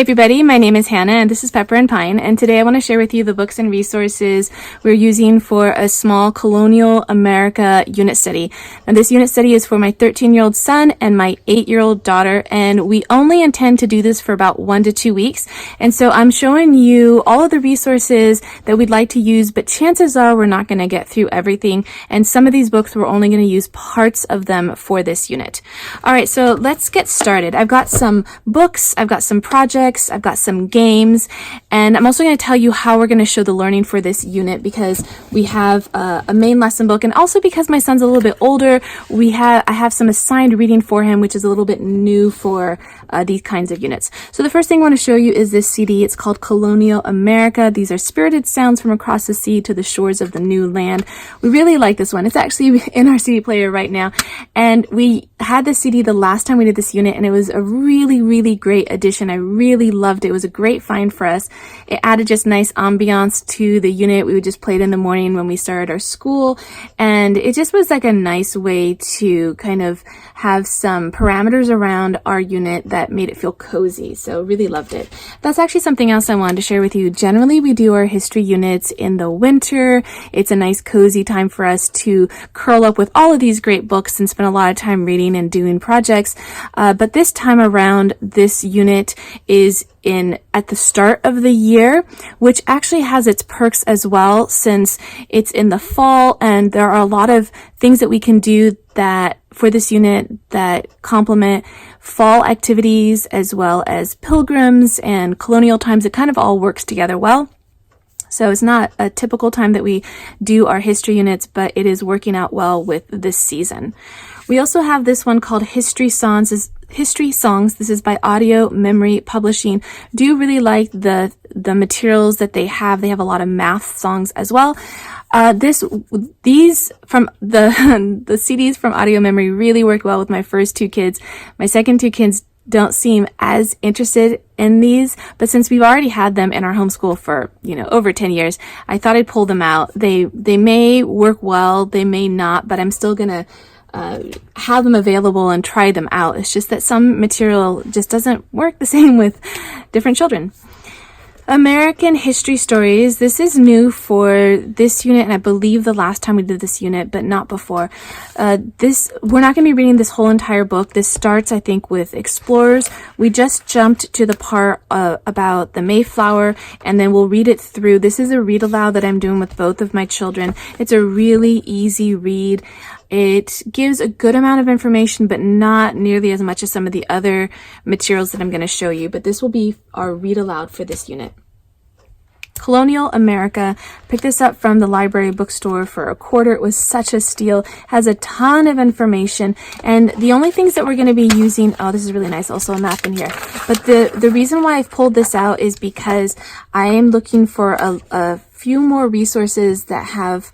everybody, my name is Hannah and this is Pepper and Pine, and today I want to share with you the books and resources we're using for a small Colonial America unit study. And this unit study is for my 13-year-old son and my 8-year-old daughter, and we only intend to do this for about 1 to 2 weeks. And so I'm showing you all of the resources that we'd like to use, but chances are we're not going to get through everything, and some of these books we're only going to use parts of them for this unit. Alright, so let's get started. I've got some books, I've got some projects, I've got some games, and I'm also going to tell you how we're going to show the learning for this unit, because we have a main lesson book, and also because my son's a little bit older, I have some assigned reading for him, which is a little bit new for these kinds of units. So the first thing I want to show you is this CD. It's called Colonial America. These are spirited sounds from across the sea to the shores of the new land. We really like this one. It's actually in our CD player right now, and we had this CD the last time we did this unit, and it was a really great addition. I really loved it. It was a great find for us. It added just nice ambiance to the unit. We would just play it in the morning when we started our school, and it just was like a nice way to kind of have some parameters around our unit that made it feel cozy. So really loved it. That's actually something else I wanted to share with you. Generally, we do our history units in the winter. It's a nice cozy time for us to curl up with all of these great books and spend a lot of time reading and doing projects. But this time around, this unit is at the start of the year, which actually has its perks as well, since it's in the fall, and there are a lot of things that we can do that for this unit that complement fall activities as well as pilgrims and colonial times. It kind of all works together well. So it's not a typical time that we do our history units, but it is working out well with this season. We also have this one called History Songs. This is by Audio Memory Publishing. Do really like the materials that they have. They have a lot of math songs as well. These from the CDs from Audio Memory really worked well with my first two kids. My second two kids don't seem as interested in these, but since we've already had them in our homeschool for, over 10 years, I thought I'd pull them out. They may work well, they may not, but I'm still gonna have them available and try them out. It's just that some material just doesn't work the same with different children. American History Stories. This is new for this unit, and I believe the last time we did this unit, but not before. We're not going to be reading this whole entire book. This starts, I think, with explorers. We just jumped to the part about the Mayflower, and then we'll read it through. This is a read aloud that I'm doing with both of my children. It's a really easy read. It gives a good amount of information, but not nearly as much as some of the other materials that I'm going to show you. But this will be our read aloud for this unit. Colonial America. Picked this up from the library bookstore for $0.25. It was such a steal. Has a ton of information, and the only things that we're going to be using, oh, this is really nice, also a map in here, but the reason why I've pulled this out is because I am looking for a few more resources that have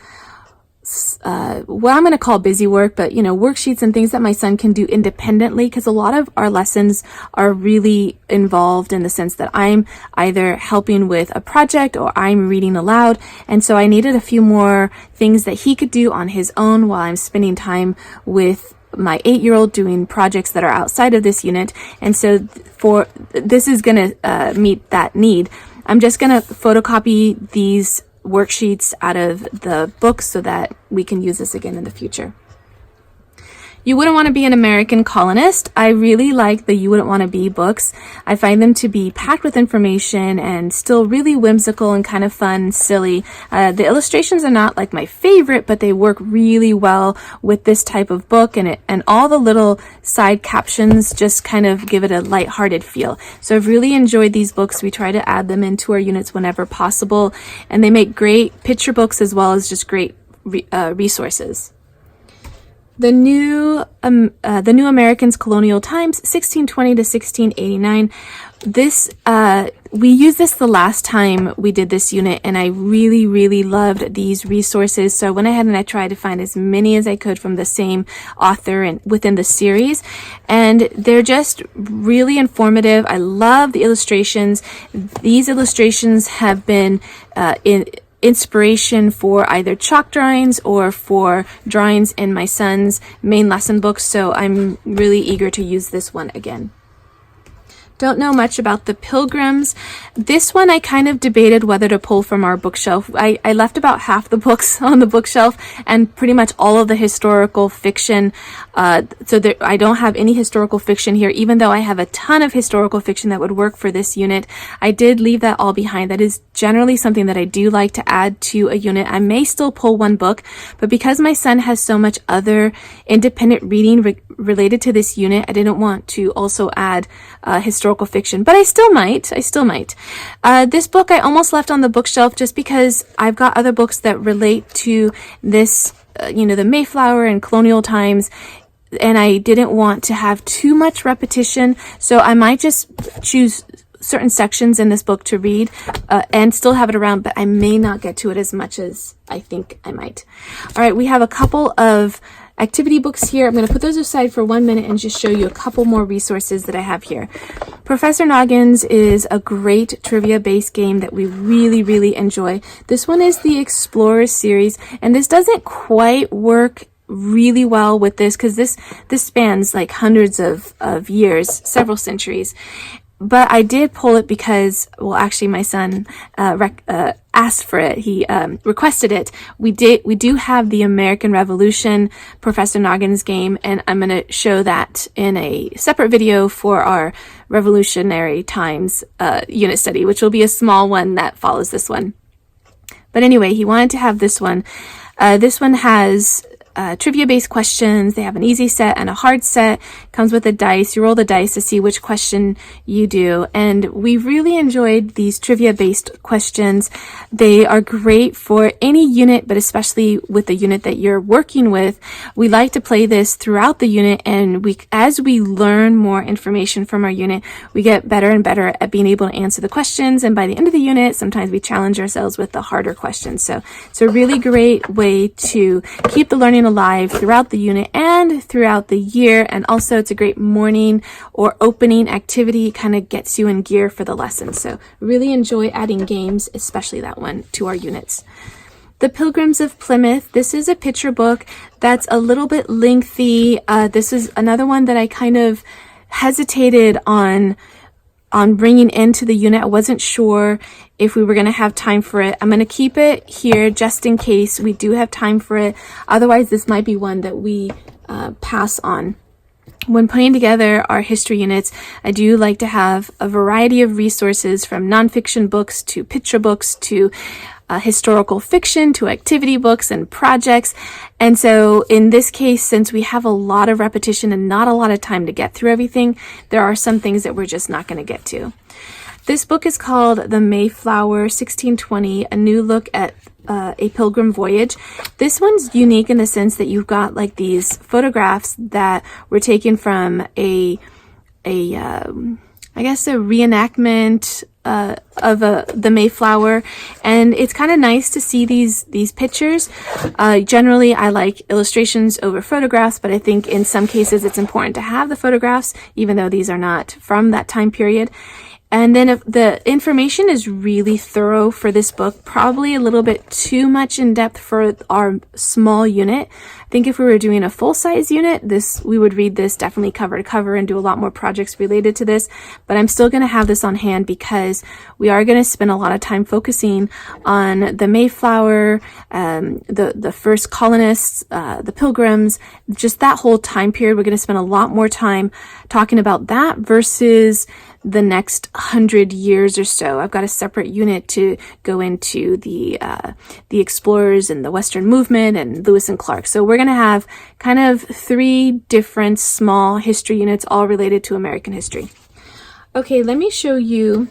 what I'm going to call busy work, but worksheets and things that my son can do independently, because a lot of our lessons are really involved in the sense that I'm either helping with a project or I'm reading aloud, and so I needed a few more things that he could do on his own while I'm spending time with my 8-year-old doing projects that are outside of this unit. And so this is going to meet that need. I'm just going to photocopy these worksheets out of the book so that we can use this again in the future. You Wouldn't Want to Be an American Colonist. I really like the You Wouldn't Want to Be books. I find them to be packed with information and still really whimsical and kind of fun, silly. The illustrations are not like my favorite, but they work really well with this type of book, and all the little side captions just kind of give it a lighthearted feel. So I've really enjoyed these books. We try to add them into our units whenever possible, and they make great picture books as well as just great resources. The New Americans Colonial Times, 1620 to 1689. We used this the last time we did this unit, and I really loved these resources. So I went ahead and I tried to find as many as I could from the same author and within the series. And they're just really informative. I love the illustrations. These illustrations have been inspiration for either chalk drawings or for drawings in my son's main lesson book, so I'm really eager to use this one again. Don't know much about the Pilgrims. This one I kind of debated whether to pull from our bookshelf. I left about half the books on the bookshelf and pretty much all of the historical fiction. So I don't have any historical fiction here, even though I have a ton of historical fiction that would work for this unit. I did leave that all behind. That is generally something that I do like to add to a unit. I may still pull one book, but because my son has so much other independent reading related to this unit, I didn't want to also add historical fiction, but I still might. This book I almost left on the bookshelf just because I've got other books that relate to this, the Mayflower and colonial times, and I didn't want to have too much repetition, so I might just choose certain sections in this book to read and still have it around, but I may not get to it as much as I think I might. All right, we have a couple of activity books here. I'm going to put those aside for 1 minute and just show you a couple more resources that I have here. Professor Noggins is a great trivia-based game that we really, really enjoy. This one is the Explorers series, and this doesn't quite work really well with this because this spans like hundreds of years, several centuries. But I did pull it because, well, actually my son asked for it. He requested it. We do have the American Revolution Professor Noggins game, and I'm going to show that in a separate video for our Revolutionary Times unit study, which will be a small one that follows this one. But anyway, he wanted to have this one. This one has trivia-based questions. They have an easy set and a hard set. Comes with a dice. You roll the dice to see which question you do. And we really enjoyed these trivia-based questions. They are great for any unit, but especially with the unit that you're working with. We like to play this throughout the unit, and as we learn more information from our unit, we get better and better at being able to answer the questions. And by the end of the unit, sometimes we challenge ourselves with the harder questions. So it's a really great way to keep the learning alive throughout the unit and throughout the year. And also it's a great morning or opening activity, kind of gets you in gear for the lesson. So really enjoy adding games, especially that one, to our units. The Pilgrims of Plymouth. This is a picture book that's a little bit lengthy. This is another one that I kind of hesitated on bringing into the unit. I wasn't sure if we were going to have time for it. I'm going to keep it here just in case we do have time for it. Otherwise, this might be one that we pass on. When putting together our history units, I do like to have a variety of resources, from nonfiction books to picture books to historical fiction to activity books and projects. And so in this case, since we have a lot of repetition and not a lot of time to get through everything, there are some things that we're just not going to get to. This book is called The Mayflower 1620, A New Look at a Pilgrim Voyage. This one's unique in the sense that you've got like these photographs that were taken from a reenactment of the Mayflower, and it's kind of nice to see these pictures. Generally, I like illustrations over photographs, but I think in some cases it's important to have the photographs, even though these are not from that time period. And then if the information is really thorough for this book, probably a little bit too much in depth for our small unit. I think if we were doing a full-size unit, we would read this definitely cover to cover and do a lot more projects related to this. But I'm still going to have this on hand because we are going to spend a lot of time focusing on the Mayflower, the first colonists, the Pilgrims, just that whole time period. We're going to spend a lot more time talking about that versus the next 100 years or so. I've got a separate unit to go into the explorers and the Western movement and Lewis and Clark. So we're going to have kind of 3 different small history units all related to American history. Okay, let me show you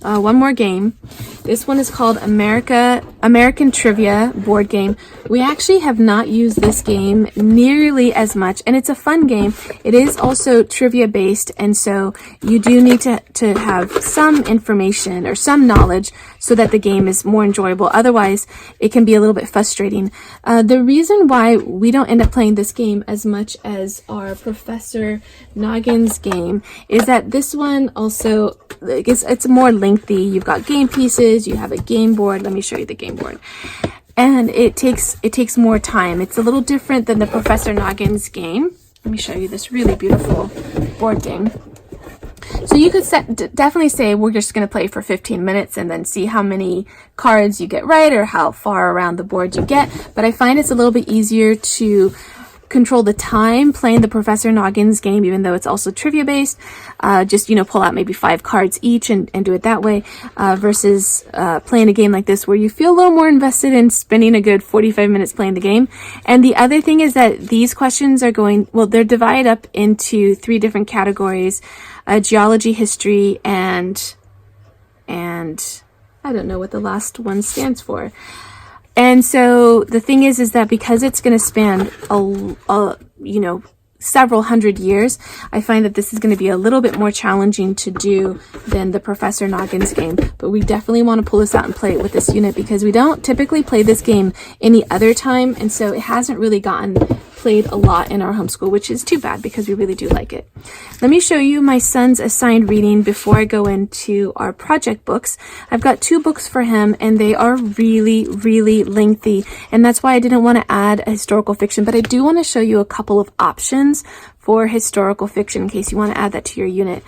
one more game. This one is called American Trivia board game. We actually have not used this game nearly as much, and it's a fun game. It is also trivia based, and so you do need to have some information or some knowledge so that the game is more enjoyable. Otherwise, it can be a little bit frustrating. The reason why we don't end up playing this game as much as our Professor Noggins game is that this one also, it's more lengthy. You've got game pieces, you have a game board. Let me show you the game board. And it takes more time. It's a little different than the Professor Noggins game. Let me show you this really beautiful board game. So you could definitely say we're just going to play for 15 minutes and then see how many cards you get right or how far around the board you get. But I find it's a little bit easier to control the time playing the Professor Noggins game, even though it's also trivia based. Just, pull out maybe 5 cards each and do it that way, versus playing a game like this where you feel a little more invested in spending a good 45 minutes playing the game. And the other thing is that these questions are they're divided up into 3 different categories: geology, history, and I don't know what the last one stands for. And so the thing is that because it's going to span several hundred years, I find that this is going to be a little bit more challenging to do than the Professor Noggins game. But we definitely want to pull this out and play it with this unit because we don't typically play this game any other time. And so it hasn't really gotten played a lot in our homeschool, which is too bad because we really do like it. Let me show you my son's assigned reading before I go into our project books. I've got 2 books for him and they are really, really lengthy. And that's why I didn't want to add a historical fiction, but I do want to show you a couple of options for historical fiction in case you want to add that to your unit.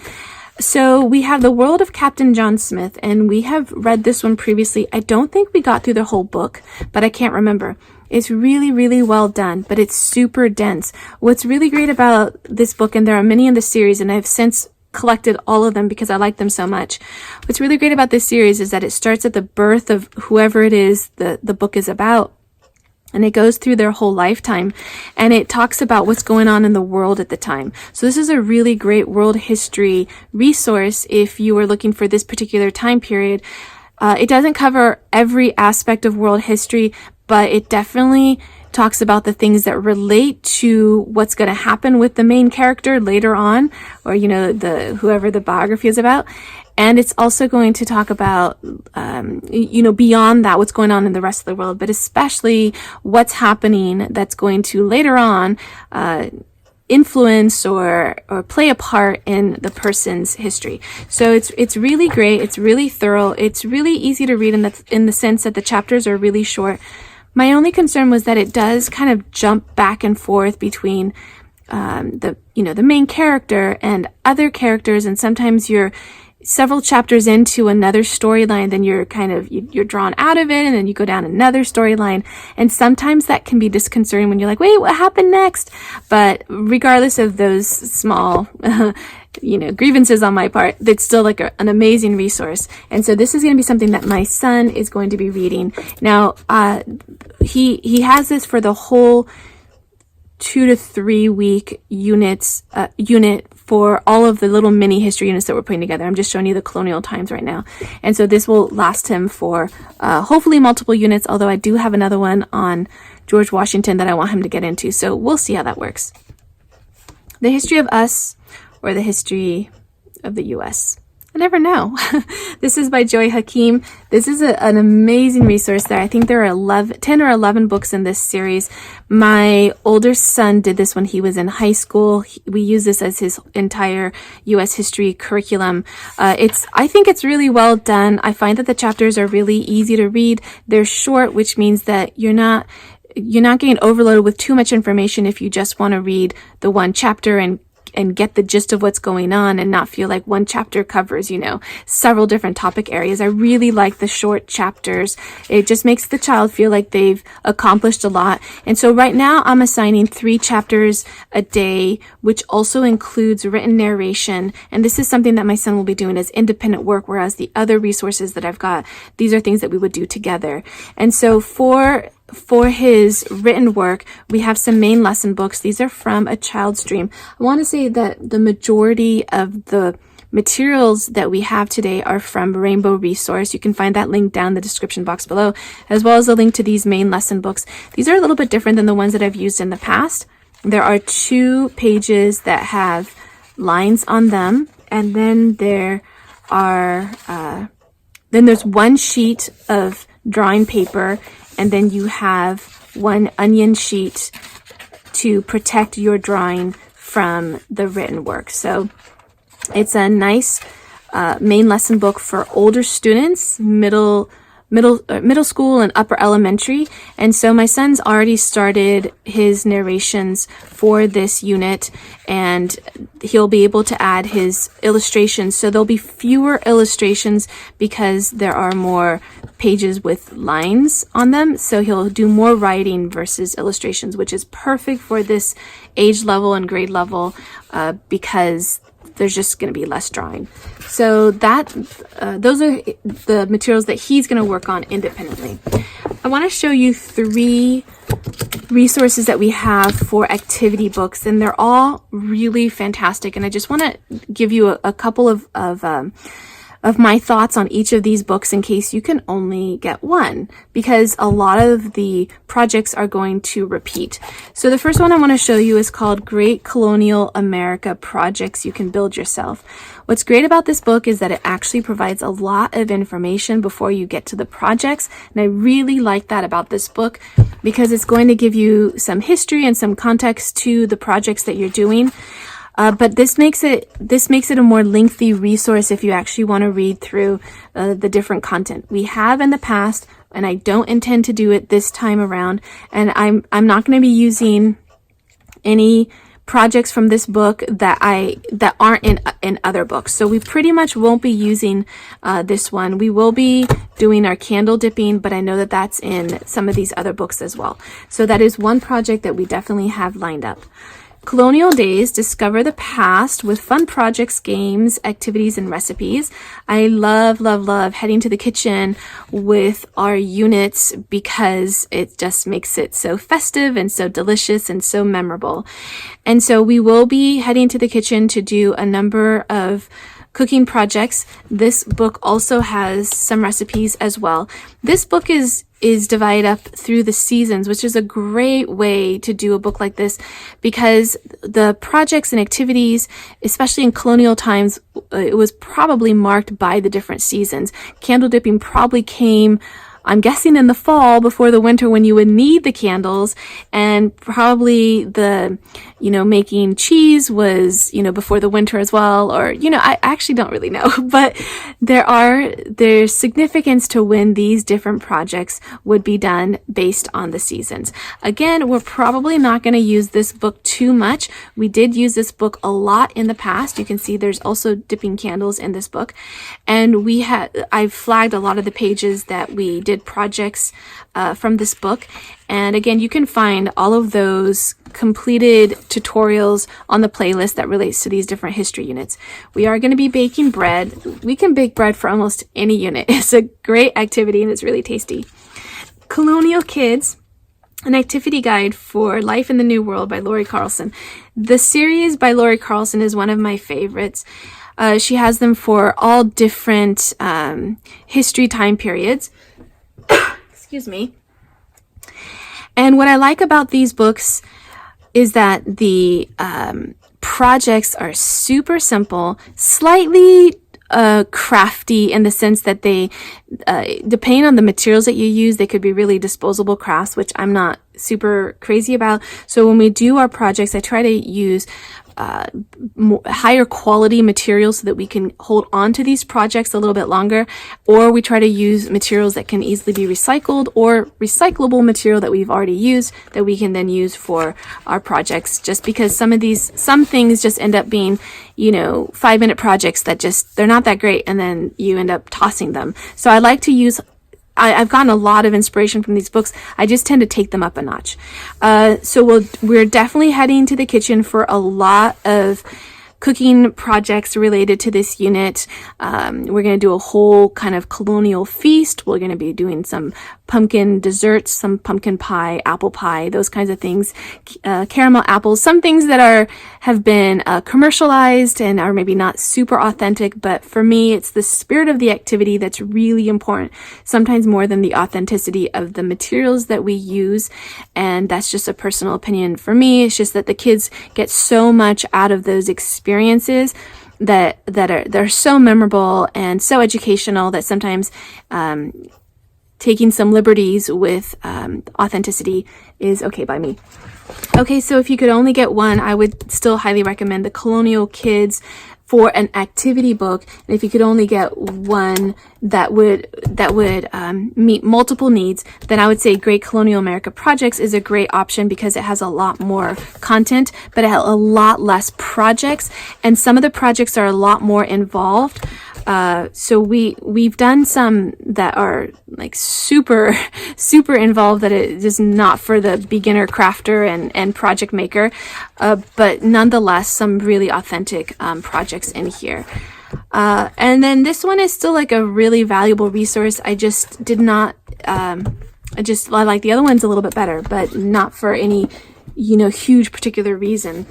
So we have The World of Captain John Smith, and we have read this one previously. I don't think we got through the whole book, but I can't remember. It's really, really well done, but it's super dense. What's really great about this book, and there are many in the series, and I've since collected all of them because I like them so much. What's really great about this series is that it starts at the birth of whoever it is the book is about. And it goes through their whole lifetime, and it talks about what's going on in the world at the time. So this is a really great world history resource if you are looking for this particular time period. It doesn't cover every aspect of world history, but it definitely talks about the things that relate to what's going to happen with the main character later on, or whoever the biography is about. And it's also going to talk about, beyond that, what's going on in the rest of the world, but especially what's happening that's going to later on influence or play a part in the person's history. So it's really great. It's really thorough. It's really easy to read in the sense that the chapters are really short. My only concern was that it does kind of jump back and forth between the main character and other characters, and sometimes you're several chapters into another storyline, then you're drawn out of it, and then you go down another storyline. And sometimes that can be disconcerting when you're like, wait, what happened next? But regardless of those small, grievances on my part, it's still like an amazing resource. And so this is going to be something that my son is going to be reading. Now, he has this for the whole 2 to 3 week unit for all of the little mini history units that we're putting together. I'm just showing you the colonial times right now. And so this will last him for hopefully multiple units, although I do have another one on George Washington that I want him to get into. So we'll see how that works. The History of Us, or the History of the U.S. I never know. This is by Joy Hakeem. This is an amazing resource there. I think there are 10 or 11 books in this series. My older son did this when he was in high school. We use this as his entire U.S. history curriculum. I think it's really well done. I find that the chapters are really easy to read. They're short, which means that you're not getting overloaded with too much information if you just want to read the one chapter and get the gist of what's going on and not feel like one chapter covers, several different topic areas. I really like the short chapters. It just makes the child feel like they've accomplished a lot. And so right now I'm assigning 3 chapters a day, which also includes written narration. And this is something that my son will be doing as independent work, whereas the other resources that I've got, these are things that we would do together. And so for his written work, we have some main lesson books. These are from A Child's Dream. I want to say that the majority of the materials that we have today are from Rainbow Resource. You can find that link down in the description box below, as well as a link to these main lesson books. These are a little bit different than the ones that I've used in the past. There are 2 pages that have lines on them, and then there's 1 sheet of drawing paper, and then you have 1 onion sheet to protect your drawing from the written work. So it's a nice main lesson book for older students, middle middle school and upper elementary. And so my son's already started his narrations for this unit, and he'll be able to add his illustrations. So there'll be fewer illustrations because there are more pages with lines on them. So he'll do more writing versus illustrations, which is perfect for this age level and grade level because there's just going to be less drawing. So those are the materials that he's going to work on independently. I want to show you 3 resources that we have for activity books, and they're all really fantastic. And I just want to give you a couple of my thoughts on each of these books in case you can only get one, because a lot of the projects are going to repeat. So the first one I want to show you is called Great Colonial America Projects You Can Build Yourself. What's great about this book is that it actually provides a lot of information before you get to the projects. And I really like that about this book because it's going to give you some history and some context to the projects that you're doing. But this makes it a more lengthy resource if you actually want to read through the different content. We have in the past, and I don't intend to do it this time around, and I'm not going to be using any projects from this book that aren't in other books. So we pretty much won't be using this one. We will be doing our candle dipping, but I know that that's in some of these other books as well. So that is one project that we definitely have lined up. Colonial Days, Discover the Past with fun projects, games, activities, and recipes. I love, love, love heading to the kitchen with our units because it just makes it so festive and so delicious and so memorable. And so we will be heading to the kitchen to do a number of cooking projects. This book also has some recipes as well. This book is divided up through the seasons, which is a great way to do a book like this because the projects and activities, especially in colonial times, it was probably marked by the different seasons. Candle dipping probably came, I'm guessing, in the fall before the winter when you would need the candles, and probably the, making cheese was, before the winter as well, or, I actually don't really know, but there's significance to when these different projects would be done based on the seasons. Again, we're probably not going to use this book too much. We did use this book a lot in the past. You can see there's also dipping candles in this book, and I've flagged a lot of the pages that we did projects from this book. And again, you can find all of those completed tutorials on the playlist that relates to these different history units. We are going to be baking bread. We can bake bread for almost any unit. It's a great activity and it's really tasty. Colonial Kids, an activity guide for life in the New World by Lori Carlson. The series by Lori Carlson is one of my favorites. She has them for all different history time periods. Excuse me. And what I like about these books is that the projects are super simple, slightly crafty in the sense that they, depending on the materials that you use, they could be really disposable crafts, which I'm not super crazy about. So when we do our projects, I try to use higher quality materials so that we can hold on to these projects a little bit longer, or we try to use materials that can easily be recycled or recyclable material that we've already used that we can then use for our projects, just because some things just end up being 5-minute projects that they're not that great and then you end up tossing them. So I like to use I've gotten a lot of inspiration from these books. I just tend to take them up a notch. So we're definitely heading to the kitchen for a lot of cooking projects related to this unit. We're going to do a whole kind of colonial feast. We're going to be doing some pumpkin desserts, some pumpkin pie, apple pie, those kinds of things, caramel apples, some things that have been commercialized and are maybe not super authentic, but for me, it's the spirit of the activity that's really important, sometimes more than the authenticity of the materials that we use. And that's just a personal opinion for me. It's just that the kids get so much out of those experiences that are so memorable and so educational that sometimes taking some liberties with authenticity is okay by me. Okay, so if you could only get one, I would still highly recommend the Colonial Kids for an activity book. And if you could only get one, that would meet multiple needs, then I would say Great Colonial America Projects is a great option because it has a lot more content, but it has a lot less projects, and some of the projects are a lot more involved. So we've done some that are like super involved, that it is not for the beginner crafter and project maker, but nonetheless some really authentic projects in here. And then this one is still like a really valuable resource. I just did not, I like the other ones a little bit better, but not for any, huge particular reason.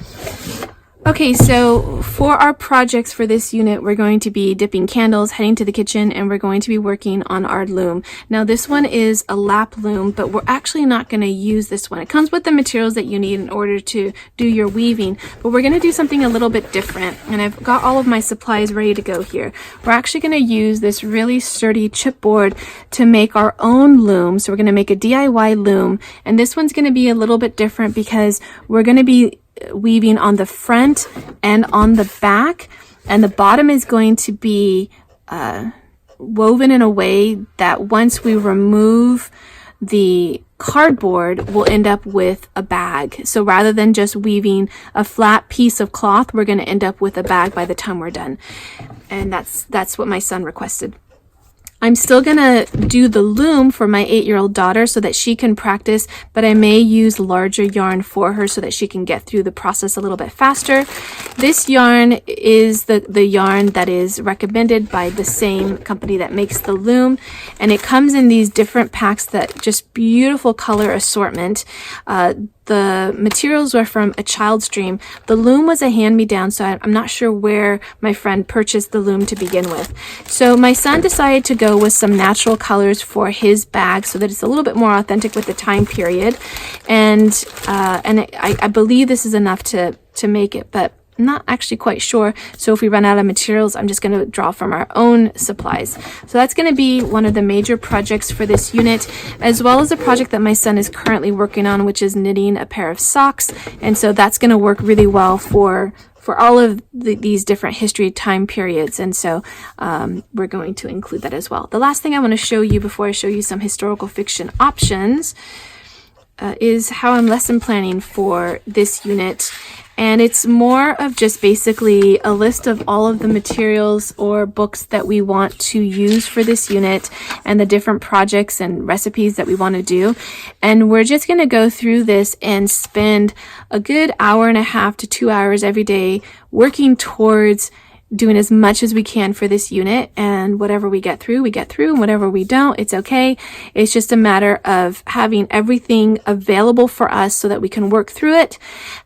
Okay, so for our projects for this unit, we're going to be dipping candles, heading to the kitchen, and we're going to be working on our loom. Now this one is a lap loom, but we're actually not going to use this one. It comes with the materials that you need in order to do your weaving, but we're going to do something a little bit different, and I've got all of my supplies ready to go here. We're actually going to use this really sturdy chipboard to make our own loom. So we're going to make a DIY loom, and this one's going to be a little bit different because we're going to be weaving on the front and on the back, and the bottom is going to be woven in a way that once we remove the cardboard, we'll end up with a bag. So rather than just weaving a flat piece of cloth, we're going to end up with a bag by the time we're done, and that's what my son requested. I'm still gonna do the loom for my 8-year-old daughter so that she can practice, but I may use larger yarn for her so that she can get through the process a little bit faster. This yarn is the yarn that is recommended by the same company that makes the loom, and it comes in these different packs that just beautiful color assortment. The materials were from a Child's Dream. The loom was a hand-me-down, so I'm not sure where my friend purchased the loom to begin with. So my son decided to go with some natural colors for his bag so that it's a little bit more authentic with the time period. And I believe this is enough to make it, but I'm not actually quite sure. So if we run out of materials, I'm just going to draw from our own supplies. So that's going to be one of the major projects for this unit, as well as a project that my son is currently working on, which is knitting a pair of socks. And so that's going to work really well for all of these different history time periods. And so we're going to include that as well. The last thing I want to show you before I show you some historical fiction options is how I'm lesson planning for this unit. And it's more of just basically a list of all of the materials or books that we want to use for this unit and the different projects and recipes that we want to do. And we're just going to go through this and spend a good 1.5 to 2 hours every day working towards doing as much as we can for this unit, and whatever we get through, and whatever we don't, it's okay. It's just a matter of having everything available for us so that we can work through it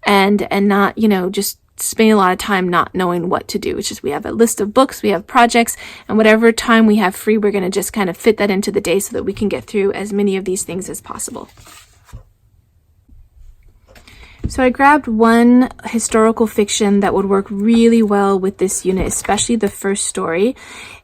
and not, just spending a lot of time not knowing what to do. It's just we have a list of books, we have projects, and whatever time we have free, we're going to just kind of fit that into the day so that we can get through as many of these things as possible. So I grabbed one historical fiction that would work really well with this unit, especially the first story.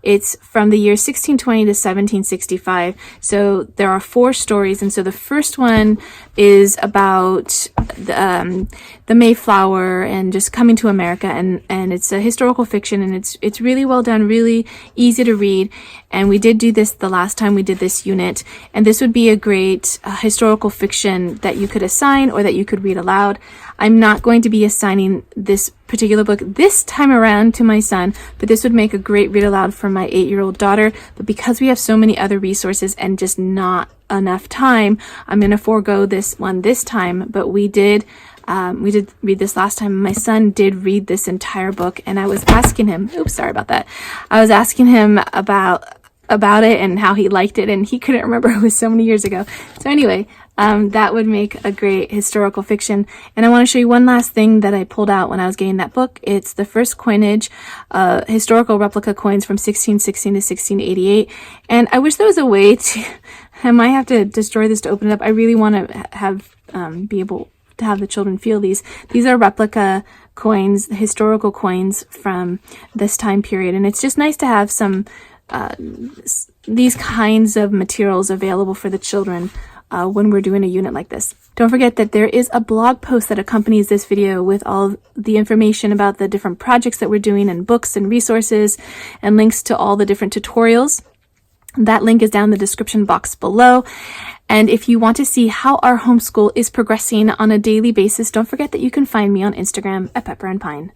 It's from the year 1620 to 1765. So there are 4 stories. And so the first one is about the Mayflower and just coming to America. And it's a historical fiction, and it's really well done, really easy to read. And we did do this the last time we did this unit. And this would be a great historical fiction that you could assign or that you could read aloud. I'm not going to be assigning this particular book this time around to my son, but this would make a great read aloud for my 8-year-old daughter. But because we have so many other resources and just not enough time, I'm going to forego this one this time. But we did read this last time. My son did read this entire book, and I was asking him, I was asking him about it and how he liked it, and he couldn't remember. It was so many years ago. So anyway, that would make a great historical fiction. And I want to show you one last thing that I pulled out when I was getting that book. It's the first coinage, historical replica coins from 1616 to 1688. And I wish there was a way to, I might have to destroy this to open it up. I really want to have, be able to have the children feel these. These are replica coins, historical coins from this time period. And it's just nice to have some, these kinds of materials available for the children when we're doing a unit like this. Don't forget that there is a blog post that accompanies this video with all the information about the different projects that we're doing and books and resources and links to all the different tutorials. That link is down in the description box below. And if you want to see how our homeschool is progressing on a daily basis, don't forget that you can find me on Instagram at Pepper and Pine.